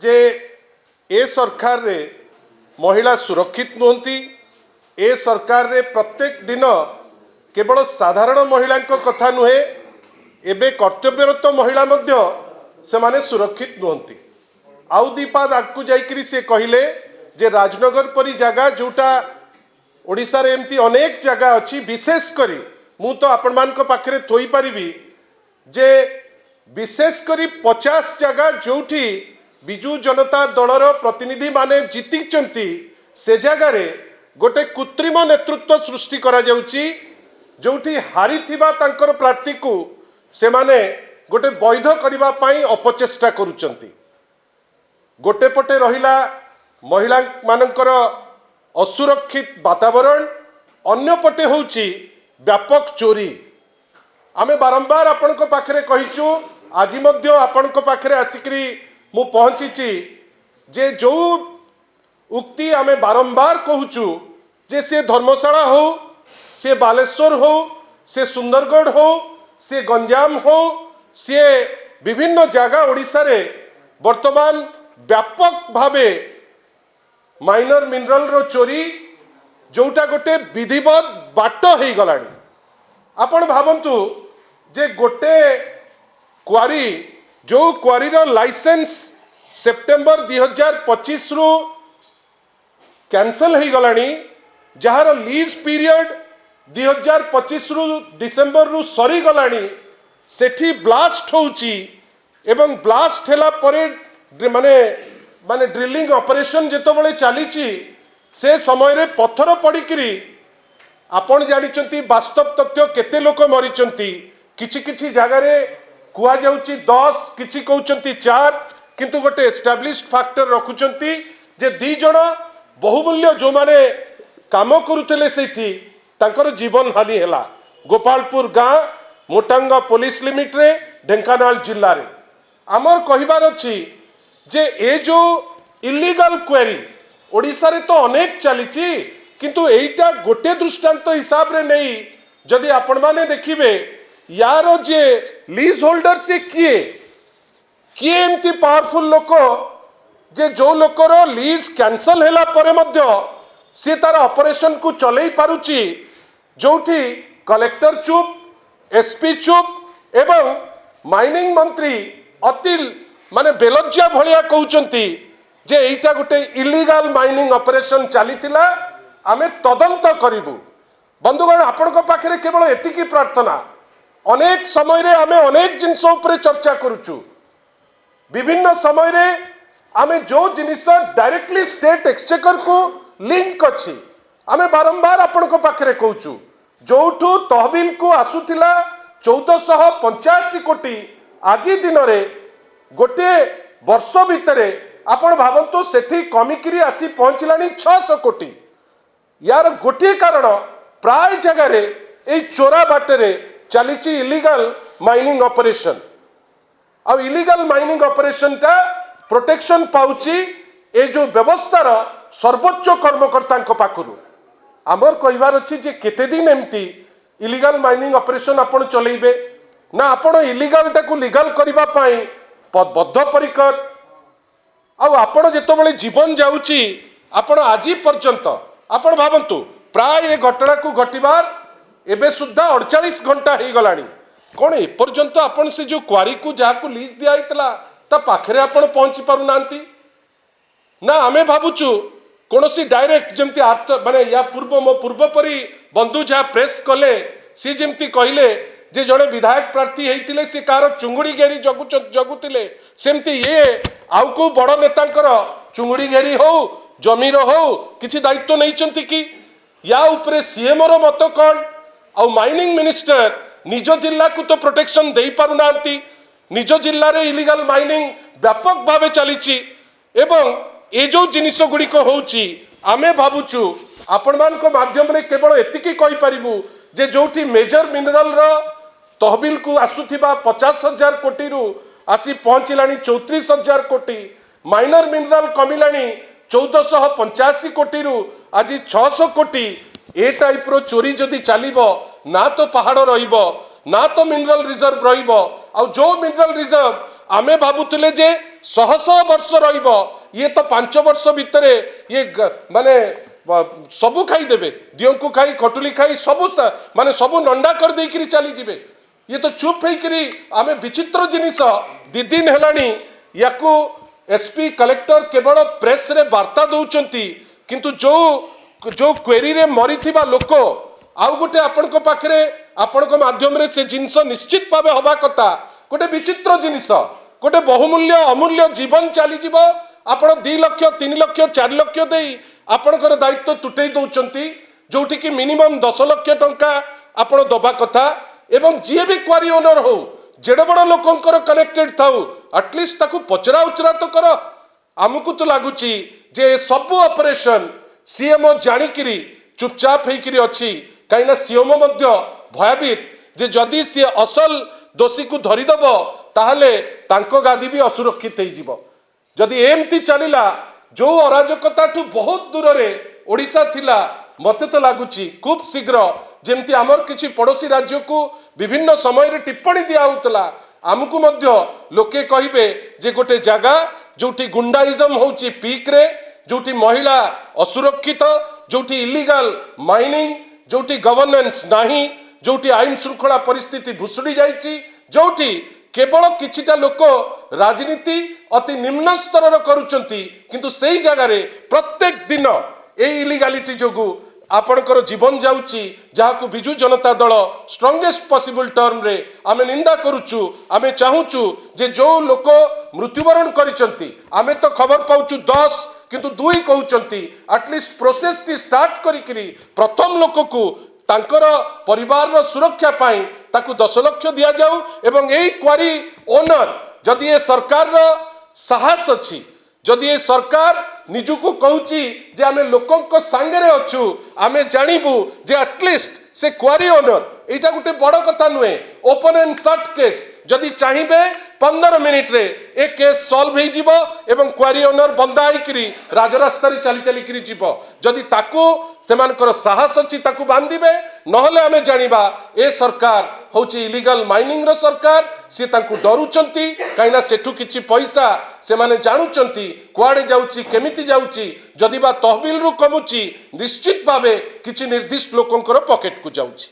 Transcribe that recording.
जे ए सरकार रे महिला सुरक्षित नुहंती। ए सरकार रे प्रत्येक दिन केवल साधारण महिला कथा नुहे, एबे कर्तव्यरत महिला मध्य से माने सुरक्षित नुहंती। आउ दीपाद आगु जाइकरी से कहले जे राजनगर परी जगह जोटा ओडिशा रे एमती अनेक जगह अच्छी, विशेष करी मु तो आपण मान को पाखरे थोई परिबी जे विशेष करी 50 जगह जोठी बिजू जनता दलर प्रतिनिधि माने जीति से जगह रे गोटे कृत्रिम नेतृत्व सृष्टि करा जाउची, जोठी हारी थिबा तांकर प्रार्थी को से माने गोटे वैध करिबा पाई अपचेष्टा करूचंती। गोटे पटे रहिला महिला मानकर असुरक्षित वातावरण, अन्य पटे होउची व्यापक चोरी। आमे बारंबार आपण को पाखरे कहिचु, आज मध्य आपण को पाखरे आसिकरी मु पहुंचीची जे जो उक्ति आमे बारंबार कहूचु जे से धर्मशाला हो, से बालेश्वर हो, से सुंदरगढ़ हो, से गंजाम हो, से विभिन्न जगह ओडिशा रे वर्तमान व्यापक भावे माइनर मिनरल रो चोरी जोटा गोटे विधिवत बाट हो गलानी। आपण भावंतु जे गोटे क्वारी जो क्वारी रो लाइसेंस सेप्टेम्बर 2025 रु कैंसल हो गलानी, जहार लीज पीरियड 2025 रु डिसेंबर रु सरी गलानी, सेठी ब्लास्ट होउची एवं ब्लास्ट हैला परे माने माने ड्रिलिंग ऑपरेशन जेतो बळे चालीची से समय रे पत्थर पड़िकरी आपण जानिचंती वास्तव तथ्य केते लोक मरिचंती। किछि किछि जगह रे कुआ जाउची 10, किछि कहउचंती 4, किंतु गोटे एस्टाब्लिश्ड फैक्टर रखुचंती जे 2 जण बहुमूल्य जो माने काम करुतले सेठी तांकर जीवन हानि हैला। गोपालपुर गाँ मोटांगा पुलिस लिमिट रे ढेंकानाल जिल्ला रे आमर कहिबार अछि जे ए जो इलीगल क्वेरी ओडिशा रे तो अनेक चलीची, किंतु एइटा गोटे दृष्टांत हिसाब रे नहीं। जदि आपण माने देखिबे यार जे लीज होल्डर से किए एमती पावरफुल लोक जे जो लोकर लीज कैंसल हैला परे मध्य से तार ऑपरेशन को चलई पारुची, जोठी कलेक्टर चुप, एसपी चुप एवं माइनिंग मंत्री अति माने बेलज्जा भलिया कहउचंती जे एइटा गोटे इलीगल माइनिंग ऑपरेशन चलीतिला, आमे तदंत करिबु। बंधुगण आपण को पाखरे केवल एतिकी प्रार्थना, अनेक समय रे आमे अनेक जिनस उपरे चर्चा करूचु, विभिन्न समय रे आमे जो जिनिस डायरेक्टली स्टेट एक्सचेकर को लिंक अछि आमे बारंबार आपण को पाखरे कहूचु। जोठू तहबिल को आसुतिला 1485 कोटी, आज दिन रे गोटे वर्ष भितरे आपण भावंतु सेठी कमिकिरी आसी पहुंचलानी 600 कोटी। यार गोटे कारण प्राय जगह रे ए चोरा बाटे चलीची इलीगल माइनिंग ऑपरेशन। आ इलीगल माइनिंग ऑपरेशन ता प्रोटेक्शन पाउची ए जो व्यवस्थार सर्वोच्च कर्मकर्ता पाखरु। आमर कहबार अछि जे केते दिन एमती इलीगल माइनिंग ऑपरेशन आपण चलेबे ना, आपण इलीगल टाकू लीगल करिबा पाई बद्धपरिकर। आपण जेतबेले जीवन जाउची आपण आज पर्यंत आपण भावंतु प्राय ए घटना को घटिबार एबे सुद्धा 48 घंटा हो गलानी। कौन ए पर्यंत आपण से जो क्वारी को जहाँ को लीज दिया हितला ता पाखरे आपण पहुंची पारु नांती ना। आमे भाबुचु कोनोसी डायरेक्ट जमती अर्थ माने या पूर्व मो पूर्व परी बंधु जहाँ प्रेस कले सी जमती कहले जे जड़े विधायक प्रार्थी होइतिले से कार चुंगुड़ी घेरी जगुतिले, सेमती ये आउ को बड़ नेतांकर चुंगुड़ी घेरी हो जमीर हो किछि दायित्व नहीं कि या उपरे सीएम रो मत कौन। आउ माइनिंग मिनिस्टर निज जिला को तो प्रोटेक्शन दे पारु नांती, निज जिल्ला रे इलीगल माइनिंग व्यापक भावे चलीची एवं ए जो जिनिस गुड़िक होउची आमे भाबुचु आपण मान को माध्यम रे केवल एतिकी कहि परिबु जे जोठी मेजर मिनरल रो तहबिल को आसुथिबा 50,000 कोटी रु आसी पहुंचलानी 34,000 कोटी, माइनर मिनरल कमिलानी 1485 कोटी रु आज 600 कोटी। ए टाइप रो चोरी जदि चलिबो ना तो पहाड़ रहिबो ना तो मिनरल रिजर्व रहिबो। आ जो मिनरल रिजर्व आमे भाबुतले जे शह शह वर्ष रहिब ये तो 5 वर्ष भितर ये माने सबू खाई देबे दियों खाई खटुली खाई सबू माने सबू नंडा कर देकरी चली जिबे ये तो चुप होकरी आमे विचित्र जिनिस 2 दिन हेलानी याकू एसपी कलेक्टर केवल प्रेस रे वार्ता दौचंती किंतु जो जो क्वेरी रे मरी थिबा लोक आउ गोटे आपण पाखरे आपण माध्यम रे से जिनस निश्चित भाव हवा कथा गोटे विचित्र जिनिस गोटे बहुमूल्य अमूल्य जीवन चली जीव आपण 2 लाख 3 लाख 4 लाख दे आपणकर दायित्व तुटई दौचंती जोठी कि मिनिमम 10 लाख टंका आपण दबा कथा एवं जी भी क्वारी ओनर हो जेड़े बड़ लोकंकर कनेक्टेड थाउ एटलिस्ट ताकू पचरा उचरा तो कर आमको तो लगुच जे सबू ऑपरेशन सीएमओ जानिकिरी चुपचाप होकर अच्छी कहीं सीएमओ भयभीत जे जदि सी असल दोषी को धरीदब ताहले तांको गादी भी असुरक्षित हो जदि एमती चलला जो अराजकता ठू बहुत दूर रे ओडिशा थिला मते तो लगुच खूब शीघ्र जेमती आमर किछि पड़ोसी राज्य को विभिन्न समय रे टिप्पणी दिया होतला आमको मध्य लोके कहिबे जे गोटे जगह जोठी गुंडाइजम होची पीक रे जोठी महिला असुरक्षित जोठी इलीगल माइनिंग जोठी गवर्नेंस नाही जोठी आईन श्रृंखला परिस्थिति भुसुड़ी जाइछि जोठी केवल किछिटा लोक राजनीति अति निम्न स्तर करुचंती किंतु सेही जगह रे प्रत्येक दिन ए इलीगालिटी जोगु आपणकर जीवन जाउची जहाकू Biju Janata Dal strongest possible term रे आमे निंदा करूचु आमे चाहूचु जे जो लोक मृत्युवरण करिसंती आमे तो खबर पाउचु 10 किंतु 2 कहउचंती एटलिस्ट प्रोसेस टी स्टार्ट करिकरी प्रथम लोक को तांकर परिवार रो सुरक्षा पाई ताकू 10 लाख दिया जाऊ एवं एई क्वारी ओनर जदि ए सरकार रो साहस अछि जदि ए सरकार निजुको कहूची जे आमे लोकंक सांगरे अछु आमे जानिबू जे एटलिस्ट से क्वारी ओनर एटा गोटे बड़ कथा नुहे ओपन एंड शट केस जदि चाहिबे 15 मिनिट रे ए केस सॉल्व हो जिवो एवं क्वारी ओनर बंदा आइकरी राजरास्ता रे चली चली करी जिवो जदि ताकू सेमानकर साहस अछि ताकू बांधिबे नहले आमे जानिबा ए सरकार होची इलीगल माइनिंग रो सरकार से ताकू डरुचंती काइना सेठू किछि पैसा से माने जानुचंती कुआडे जाउची केमिति जाउची जदि बा तहबिल रु कमुची निश्चित भावे किछि निर्दिष्ट लोकंकर पॉकेट को जाउची।